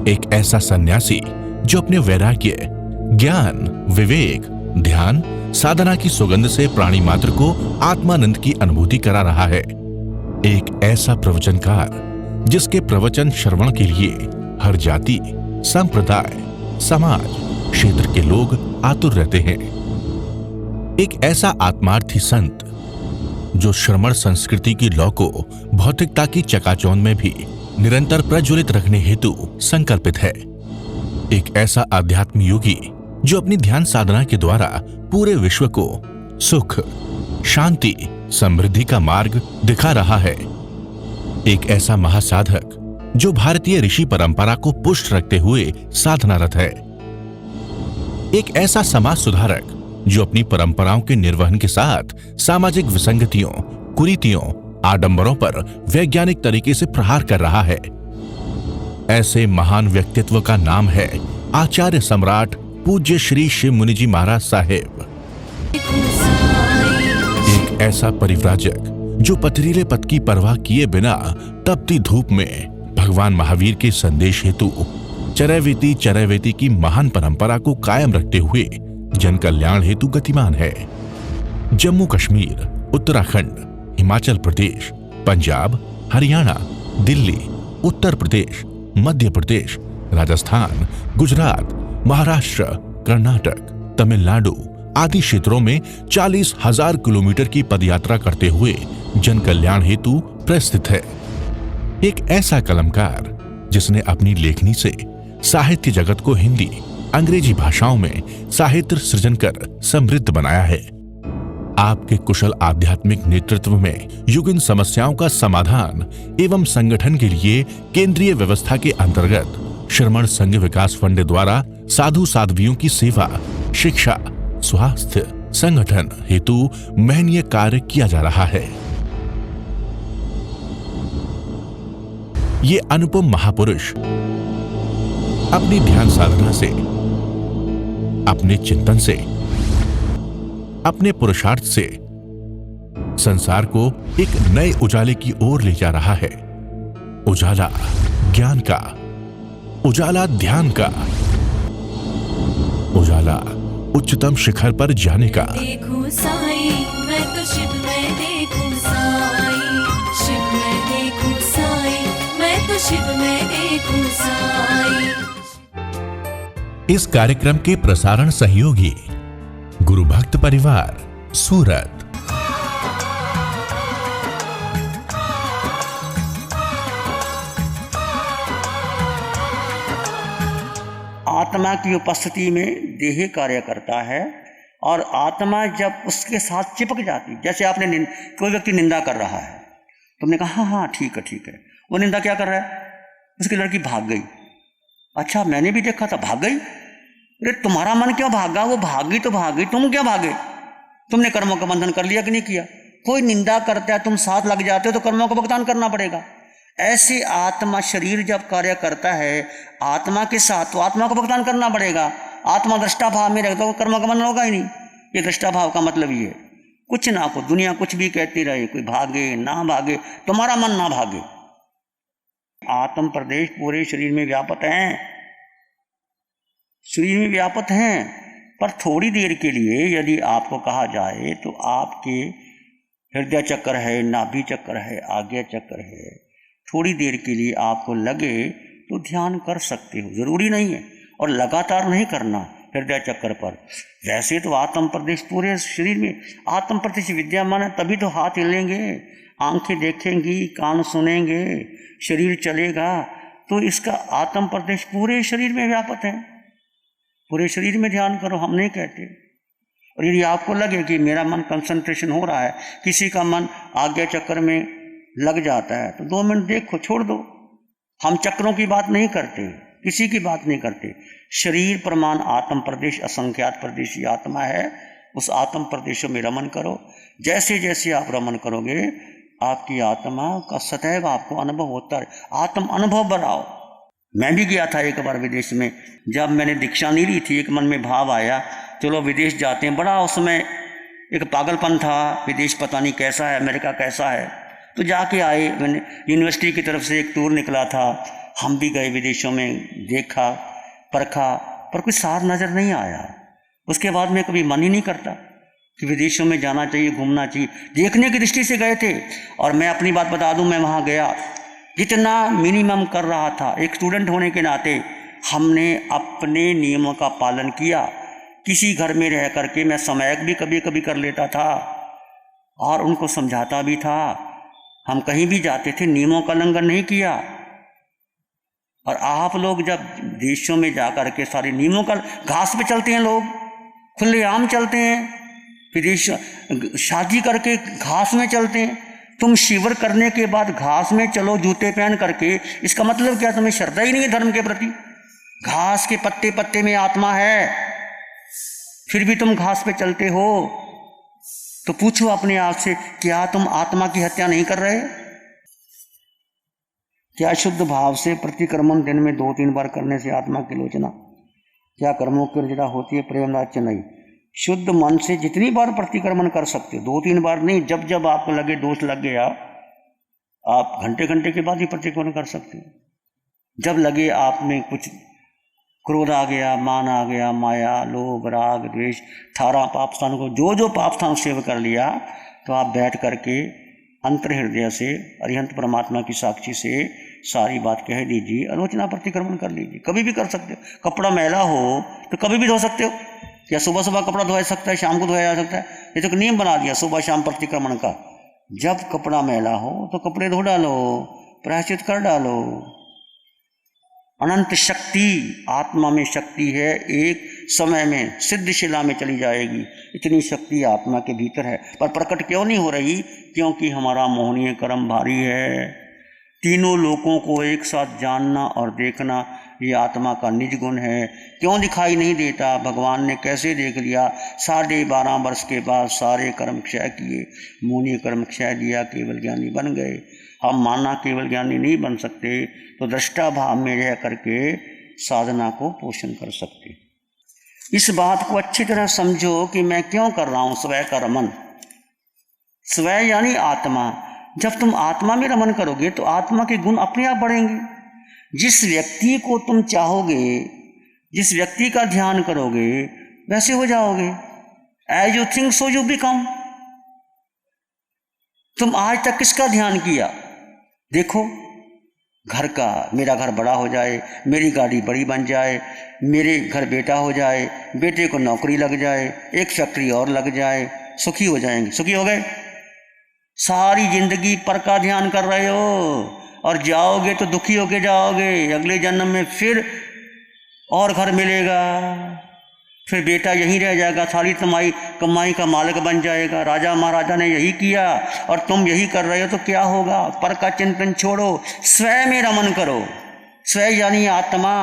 एक ऐसा सन्यासी जो अपने वैराग्य, ज्ञान, विवेक, ध्यान, साधना की सुगंध से प्राणी मात्र को आत्मानंद की अनुभूति करा रहा है। एक ऐसा प्रवचनकार जिसके प्रवचन श्रवण के लिए हर जाति, संप्रदाय, समाज, क्षेत्र के लोग आतुर रहते हैं। एक ऐसा आत्मार्थी संत जो श्रमण संस्कृति की लौ को भौतिकता की चकाचौंध में भी निरंतर प्रज्वलित रखने हेतु संकल्पित है। एक ऐसा आध्यात्म योगी जो अपनी ध्यान साधना के द्वारा पूरे विश्व को सुख, शांति, समृद्धि का मार्ग दिखा रहा है। एक ऐसा महासाधक जो भारतीय ऋषि परंपरा को पुष्ट रखते हुए साधनारत है। एक ऐसा समाज सुधारक जो अपनी परंपराओं के निर्वहन के साथ सामाजिक विसंगतियों, कुरीतियों, आडंबरों पर वैज्ञानिक तरीके से प्रहार कर रहा है। ऐसे महान व्यक्तित्व का नाम है आचार्य सम्राट पूज्य श्री शिव मुनि जी महाराज साहेब। एक ऐसा परिव्राजक जो पथरीले पथ की परवाह किए बिना तपती धूप में भगवान महावीर के संदेश हेतु चरैवेति की महान परंपरा को कायम रखते हुए जन कल्याण हेतु गतिमान है। जम्मू कश्मीर, उत्तराखंड, हिमाचल प्रदेश, पंजाब, हरियाणा, दिल्ली, उत्तर प्रदेश, मध्य प्रदेश, राजस्थान, गुजरात, महाराष्ट्र, कर्नाटक, तमिलनाडु आदि क्षेत्रों में 40,000 किलोमीटर की पदयात्रा करते हुए जन कल्याण हेतु प्रस्थित है। एक ऐसा कलमकार जिसने अपनी लेखनी से साहित्य जगत को हिंदी, अंग्रेजी भाषाओं में साहित्य सृजन कर समृद्ध बनाया है। आपके कुशल आध्यात्मिक नेतृत्व में युगीन समस्याओं का समाधान एवं संगठन के लिए केंद्रीय व्यवस्था के अंतर्गत श्रमण संघ विकास फंड द्वारा साधु साध्वियों की सेवा, शिक्षा, स्वास्थ्य, संगठन हेतु महनीय कार्य किया जा रहा है। ये अनुपम महापुरुष अपनी ध्यान साधना से, अपने चिंतन से, अपने पुरुषार्थ से संसार को एक नए उजाले की ओर ले जा रहा है। उजाला ज्ञान का, उजाला ध्यान का, उजाला उच्चतम शिखर पर जाने का। देखूं साईं, मैं तो शिव में देखूं साईं, शिव में देखूं साईं, मैं तो शिव में देखूं साईं। इस कार्यक्रम के प्रसारण सहयोगी गुरु भक्त परिवार, सूरत। आत्मा की उपस्थिति में देह कार्य करता है और आत्मा जब उसके साथ चिपक जाती, जैसे आपने कोई व्यक्ति निंदा कर रहा है, तुमने कहा हाँ ठीक है, वो निंदा क्या कर रहा है, उसकी लड़की भाग गई। अच्छा मैंने भी देखा था, भाग गई। अरे तुम्हारा मन क्यों भागा, वो भागी तो भागी, तुम क्या भागे? तुमने कर्मों का बंधन कर लिया कि नहीं किया? कोई निंदा करता है, तुम साथ लग जाते हो तो कर्मों का भुगतान करना पड़ेगा। ऐसे आत्मा शरीर जब कार्य करता है आत्मा के साथ, तो आत्मा को भुगतान करना पड़ेगा। आत्मा दृष्टा भाव में रहता है, कर्म का बंधन होगा ही नहीं। ये दृष्टा भाव का मतलब ये है, कुछ ना को दुनिया कुछ भी कहती रहे, कोई भागे ना भागे, तुम्हारा मन ना भागे। आत्म प्रदेश पूरे शरीर में व्यापक हैं, शरीर में व्यापक हैं, पर थोड़ी देर के लिए यदि आपको कहा जाए तो आपके हृदय चक्र है, नाभि चक्र है, आज्ञा चक्र है, थोड़ी देर के लिए आपको लगे तो ध्यान कर सकते हो, जरूरी नहीं है, और लगातार नहीं करना हृदय चक्र पर। वैसे तो आत्म प्रदेश पूरे शरीर में, आत्म प्रदेश विद्यमान है, तभी तो हाथ हिलेंगे, आंखें देखेंगी, कान सुनेंगे, शरीर चलेगा, तो इसका आत्म प्रदेश पूरे शरीर में व्यापक है। पूरे शरीर में ध्यान करो, हम नहीं कहते। और यदि आपको लगे कि मेरा मन कंसंट्रेशन हो रहा है, किसी का मन आज्ञा चक्र में लग जाता है, तो 2 मिनट देखो, छोड़ दो। हम चक्रों की बात नहीं करते, किसी की बात नहीं करते। शरीर प्रमाण आत्म प्रदेश असंख्यात प्रदेशी आत्मा है, उस आत्म प्रदेशों में रमन करो। जैसे जैसे आप रमन करोगे आपकी आत्मा का सदैव आपको अनुभव होता है, आत्म अनुभव बढ़ाओ। मैं भी गया था एक बार विदेश में, जब मैंने दीक्षा नहीं ली थी, एक मन में भाव आया चलो विदेश जाते हैं, बड़ा उसमें एक पागलपन था, विदेश पता नहीं कैसा है, अमेरिका कैसा है, तो जाके आए। मैंने यूनिवर्सिटी की तरफ से एक टूर निकला था, हम भी गए विदेशों में, देखा परखा, पर कुछ सार नज़र नहीं आया। उसके बाद में कभी मन ही नहीं करता कि विदेशों में जाना चाहिए, घूमना चाहिए। देखने की दृष्टि से गए थे। और मैं अपनी बात बता दूं, मैं वहाँ गया, जितना मिनिमम कर रहा था एक स्टूडेंट होने के नाते, हमने अपने नियमों का पालन किया। किसी घर में रह करके मैं समायक भी कभी कभी कर लेता था और उनको समझाता भी था। हम कहीं भी जाते थे, नियमों का उल्लंघन नहीं किया। और आप लोग जब देशों में जाकर के सारे नियमों का, घास पे चलते हैं लोग, खुलेआम चलते हैं, विदेश शादी करके घास में चलते हैं। तुम शिविर करने के बाद घास में चलो जूते पहन करके, इसका मतलब क्या? तुम्हें श्रद्धा ही नहीं है धर्म के प्रति। घास के पत्ते पत्ते में आत्मा है, फिर भी तुम घास पे चलते हो। तो पूछो अपने आप से, क्या तुम आत्मा की हत्या नहीं कर रहे? क्या शुद्ध भाव से प्रतिक्रमण दिन में 2-3 बार करने से आत्मा की लोचना, क्या कर्मों की रचना होती है? प्रेमराज्य नहीं। शुद्ध मन से जितनी बार प्रतिक्रमण कर सकते हो, 2-3 बार नहीं। जब जब आपको लगे दोष लग गया, आप घंटे घंटे के बाद ही प्रतिक्रमण कर सकते हो। जब लगे आप में कुछ क्रोध आ गया, मान आ गया, माया, लोभ, राग, द्वेष, 18 पाप स्थानों को, जो जो पाप स्थान सेव कर लिया, तो आप बैठ करके अंतर हृदय से अरिहंत परमात्मा की साक्षी से सारी बात कह दीजिए, आलोचना प्रतिक्रमण कर लीजिए। कभी भी कर सकते हो। कपड़ा मैला हो तो कभी भी धो सकते हो। या सुबह सुबह कपड़ा धोया सकता है, शाम को धोया जा सकता है। ये तो नियम बना दिया सुबह शाम प्रतिक्रमण का। जब कपड़ा मैला हो तो कपड़े धो डालो, प्रायश्चित कर डालो। अनंत शक्ति आत्मा में शक्ति है, एक समय में सिद्ध शिला में चली जाएगी। इतनी शक्ति आत्मा के भीतर है, पर प्रकट क्यों नहीं हो रही? क्योंकि हमारा मोहनीय कर्म भारी है। तीनों लोकों को एक साथ जानना और देखना, ये आत्मा का निज गुण है। क्यों दिखाई नहीं देता? भगवान ने कैसे देख लिया? 12.5 वर्ष के बाद सारे कर्म क्षय किए, मोहनीय कर्म क्षय दिया, केवल ज्ञानी बन गए। हम माना केवल ज्ञानी नहीं बन सकते, तो दृष्टा भाव में रह करके साधना को पोषण कर सकते। इस बात को अच्छी तरह समझो कि मैं क्यों कर रहा हूँ स्वयं का रमन। स्वयं यानी आत्मा। जब तुम आत्मा में रमन करोगे तो आत्मा के गुण अपने आप बढ़ेंगे। जिस व्यक्ति को तुम चाहोगे, जिस व्यक्ति का ध्यान करोगे, वैसे हो जाओगे। As you think so you become. तुम आज तक किसका ध्यान किया? देखो, घर का, मेरा घर बड़ा हो जाए, मेरी गाड़ी बड़ी बन जाए, मेरे घर बेटा हो जाए, बेटे को नौकरी लग जाए, एक फैक्ट्री और लग जाए, सुखी हो जाएंगे। सुखी हो गए? सारी जिंदगी पर का ध्यान कर रहे हो और जाओगे तो दुखी होके जाओगे। अगले जन्म में फिर और घर मिलेगा, फिर बेटा यहीं रह जाएगा, सारी कमाई का मालिक बन जाएगा। राजा महाराजा ने यही किया और तुम यही कर रहे हो, तो क्या होगा? पर का चिंतन छोड़ो, स्वयं में रमन करो। स्वयं यानी आत्मा।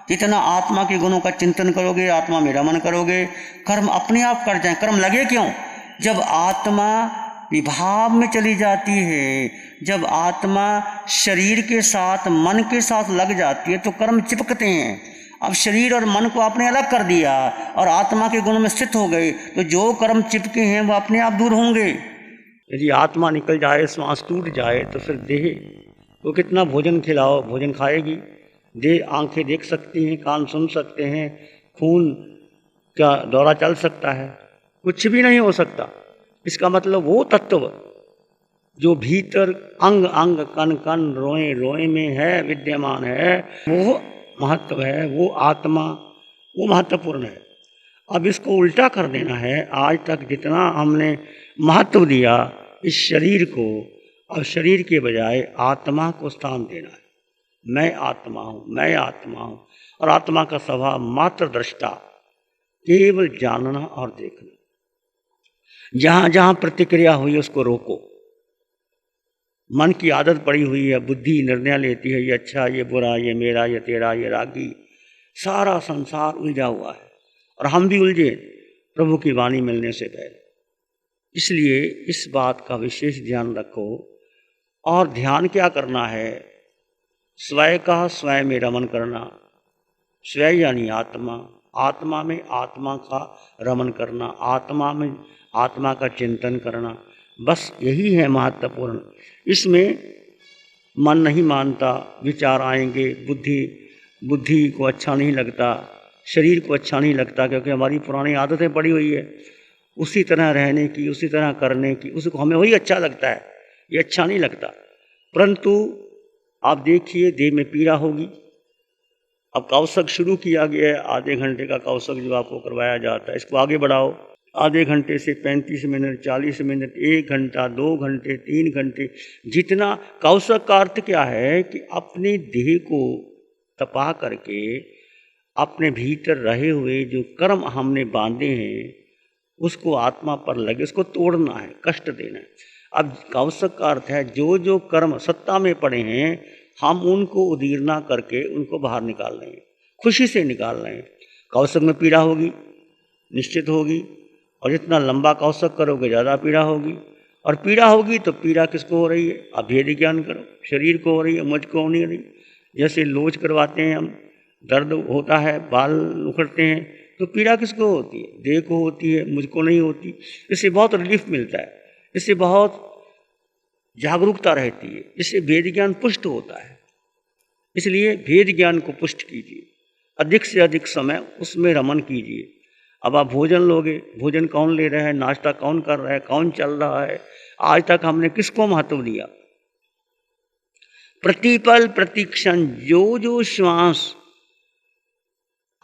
जितना आत्मा के गुणों का चिंतन करोगे, आत्मा में रमन करोगे, कर्म अपने आप कर जाए। कर्म लगे क्यों? जब आत्मा विभाव में चली जाती है, जब आत्मा शरीर के साथ, मन के साथ लग जाती है, तो कर्म चिपकते हैं। अब शरीर और मन को आपने अलग कर दिया और आत्मा के गुण में स्थित हो गए, तो जो कर्म चिपके हैं वो अपने आप दूर होंगे। यदि आत्मा निकल जाए, श्वास टूट जाए, तो फिर देह को कितना भोजन खिलाओ, भोजन खाएगी। देह, आंखें देख सकती हैं, कान सुन सकते हैं, खून का दौरा चल सकता है, कुछ भी नहीं हो सकता। इसका मतलब वो तत्व जो भीतर अंग अंग, कण कण, रोए रोए में है, विद्यमान है, वो महत्व है, वो आत्मा, वो महत्वपूर्ण है। अब इसको उल्टा कर देना है। आज तक जितना हमने महत्व दिया इस शरीर को, और शरीर के बजाय आत्मा को स्थान देना है। मैं आत्मा हूँ, मैं आत्मा हूँ। और आत्मा का स्वभाव मात्र दृष्टा, केवल जानना और देखना। जहाँ जहाँ प्रतिक्रिया हुई उसको रोको। मन की आदत पड़ी हुई है, बुद्धि निर्णय लेती है, ये अच्छा, ये बुरा, ये मेरा, ये तेरा, ये रागी। सारा संसार उलझा हुआ है और हम भी उलझे प्रभु की वाणी मिलने से पहले। इसलिए इस बात का विशेष ध्यान रखो। और ध्यान क्या करना है? स्वयं का स्वयं में रमन करना। स्वयं यानी आत्मा, आत्मा में आत्मा का रमन करना, आत्मा में आत्मा का चिंतन करना। बस यही है महत्वपूर्ण। इसमें मन नहीं मानता, विचार आएंगे, बुद्धि को अच्छा नहीं लगता, शरीर को अच्छा नहीं लगता, क्योंकि हमारी पुरानी आदतें पड़ी हुई है उसी तरह रहने की, उसी तरह करने की, उसको हमें वही अच्छा लगता है, ये अच्छा नहीं लगता। परंतु आप देखिए देह में पीड़ा होगी। अब कौशक शुरू किया गया है, आधे घंटे का कौशक जो आपको करवाया जाता है, इसको आगे बढ़ाओ। आधे घंटे से 35 मिनट, 40 मिनट, 1 घंटा, 2 घंटे, 3 घंटे, जितना। कौशक का अर्थ क्या है कि अपने देह को तपा करके अपने भीतर रहे हुए जो कर्म हमने बांधे हैं उसको आत्मा पर लगे, उसको तोड़ना है, कष्ट देना है। अब कौशक का अर्थ है जो जो कर्म सत्ता में पड़े हैं हम उनको उदीरना करके उनको बाहर निकाल रहे हैं, खुशी से निकाल रहे हैं। कौशक में पीड़ा होगी, निश्चित होगी, और जितना लंबा कौशक करोगे ज़्यादा पीड़ा होगी। और पीड़ा होगी तो पीड़ा किसको हो रही है? अभेद ज्ञान करो, शरीर को हो रही है, मुझको नहीं हो रही। जैसे लोच करवाते हैं हम, दर्द होता है, बाल उखड़ते हैं, तो पीड़ा किसको होती है? देह को होती है, मुझको नहीं होती। इससे बहुत रिलीफ मिलता है, इससे बहुत जागरूकता रहती है, इससे भेद ज्ञान पुष्ट होता है। इसलिए भेद ज्ञान को पुष्ट कीजिए, अधिक से अधिक समय उसमें रमन कीजिए। अब आप भोजन लोगे, भोजन कौन ले रहा है, नाश्ता कौन कर रहा है, कौन चल रहा है, आज तक हमने किसको महत्व दिया? प्रतिपल प्रतिक्षण जो जो श्वास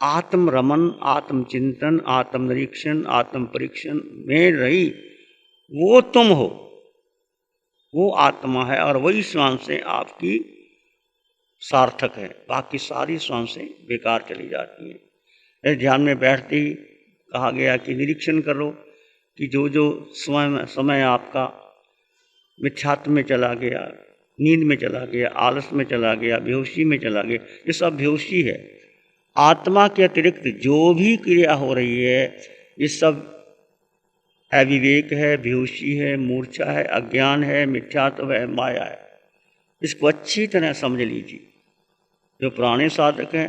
आत्म रमन, आत्म चिंतन, आत्म निरीक्षण, आत्म परीक्षण में रही, वो तुम हो, वो आत्मा है, और वही श्वासें आपकी सार्थक है। बाकी सारी श्वासें बेकार चली जाती हैं। ध्यान में बैठते ही कहा गया कि निरीक्षण करो कि जो जो समय आपका मिथ्यात्व में चला गया, नींद में चला गया, आलस में चला गया, बेहोशी में चला गया, ये सब बेहोशी है। आत्मा के अतिरिक्त जो भी क्रिया हो रही है ये सब अविवेक है, बेहोशी है, मूर्छा है, अज्ञान है, मिथ्यात्व है, माया है। इसको अच्छी तरह समझ लीजिए। जो पुराने साधक हैं,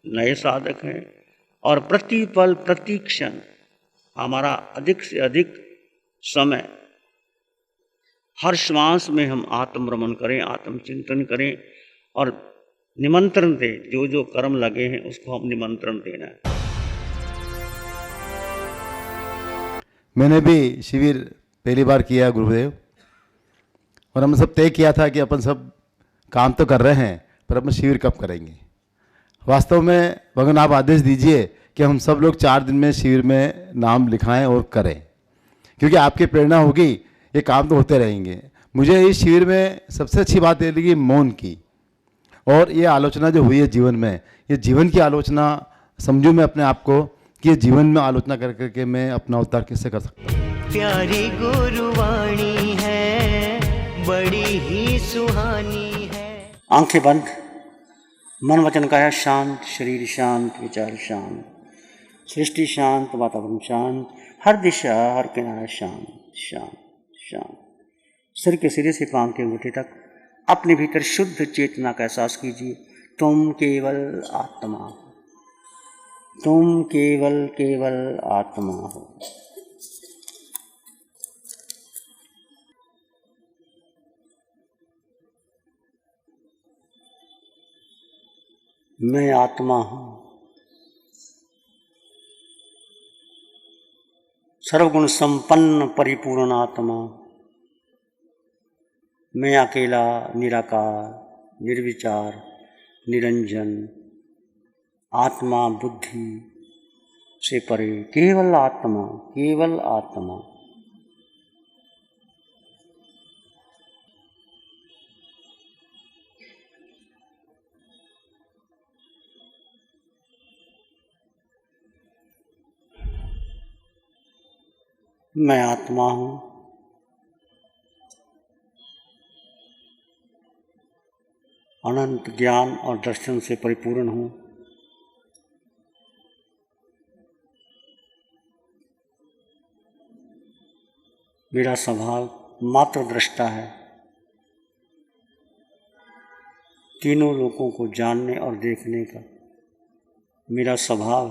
नए साधक हैं, और प्रतिपल प्रतिक्षण हमारा अधिक से अधिक समय, हर श्वास में हम आत्मरमण करें, आत्मचिंतन करें, और निमंत्रण दें। जो जो कर्म लगे हैं उसको हम निमंत्रण देना है। मैंने भी शिविर पहली बार किया गुरुदेव, और हम सब तय किया था कि अपन सब काम तो कर रहे हैं पर अपन शिविर कब करेंगे। वास्तव में भगवान आप आदेश दीजिए कि हम सब लोग 4 दिन में शिविर में नाम लिखाएं और करें, क्योंकि आपकी प्रेरणा होगी, ये काम तो होते रहेंगे। मुझे इस शिविर में सबसे अच्छी बात ये लगी मौन की, और ये आलोचना जो हुई है जीवन में, ये जीवन की आलोचना समझूं मैं अपने आप को कि ये जीवन में आलोचना कर करके मैं अपना उद्धार कैसे कर सकता हूँ। प्यारी गुरुवाणी है, बड़ी ही सुहानी है। आंखें बंद, मन वचन काया शांत, शरीर शांत, विचार शांत, सृष्टि शांत, वातावरण शांत, हर दिशा हर किनारा शांत शांत शांत। सिर के सिरे से पांव के अंगूठे तक अपने भीतर शुद्ध चेतना का एहसास कीजिए। तुम केवल आत्मा हो, तुम केवल केवल आत्मा हो। मैं आत्मा हूँ, सर्वगुण संपन्न परिपूर्ण आत्मा। मैं अकेला, निराकार, निर्विचार, निरंजन, आत्मा बुद्धि से परे, केवल आत्मा, केवल आत्मा। मैं आत्मा हूँ, अनंत ज्ञान और दर्शन से परिपूर्ण हूँ। मेरा स्वभाव मात्र दृष्टा है, तीनों लोगों को जानने और देखने का। मेरा स्वभाव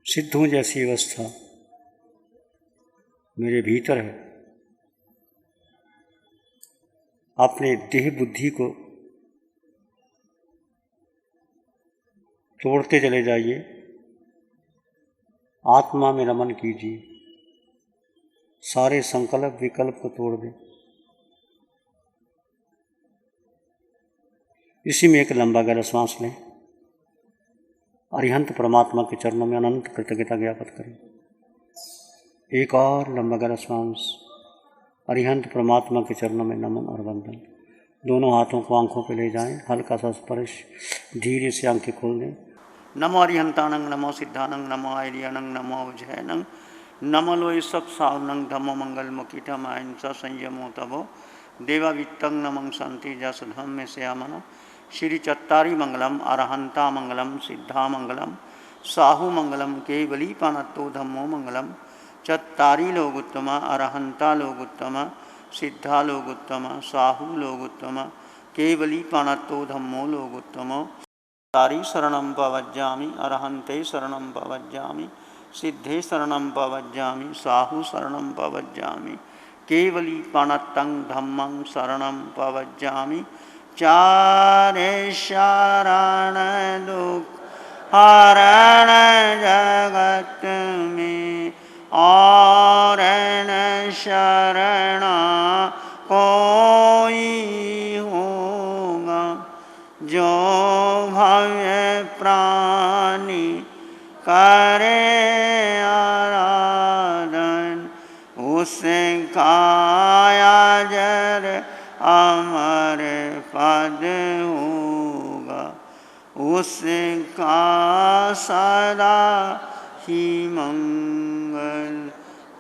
सिद्धों जैसी अवस्था मेरे भीतर है। अपने देह बुद्धि को तोड़ते चले जाइए, आत्मा में रमन कीजिए, सारे संकल्प विकल्प को तोड़ दें। इसी में एक लंबा गहरा सांस लें, अरिहंत परमात्मा के चरणों में अनंत कृतज्ञता ज्ञापित करें। एक और लंबा गहरा सांस, अरिहंत परमात्मा के चरणों में नमन और वंदन। दोनों हाथों को आंखों पे ले जाएं, हल्का सा स्पर्श, धीरे से आंखें खोल दें। नमो अरिहंतानंग, नमो सिद्धानंग, नमो आर्यानंग, नमो उज्जैनंग, नमो लोय सब सावनंग, धम्मो मंगल मुकितम अहिंसा संयमो तबो देवावित्तं नमं शांति जस धम्म से आमनो। श्री चत्तारी मंगलम, अरहंता मंगलम, सिद्धा मंगलम, साहु मंगलम, केवली पानत्तो धम्मो मंगलम। चत्तारी लोग उत्तम, अरहंता लोग उत्तम, सिद्धा लोग उत्तम, साहु लोग उत्तम, केवली पानत्तो धम्मो लोग उत्तम। चत्तारी शरणं पवज्जामि, अरहंते शरणं पवज्जामि, सिद्धे शरणं पवज्जामि, साहु शरणं पवज्जामि, केवली पानत्तं धम्मं शरणं पवज्जामि। चारे शरण दुख हरण जगत में, और न शरण कोई होगा। जो भव्य प्राणी करे आराधन, उसका अजर अमर पद होगा, उसका सदा ही मंगल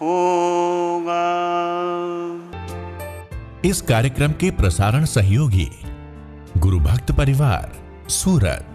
होगा। इस कार्यक्रम के प्रसारण सहयोगी गुरु भक्त परिवार, सूरत।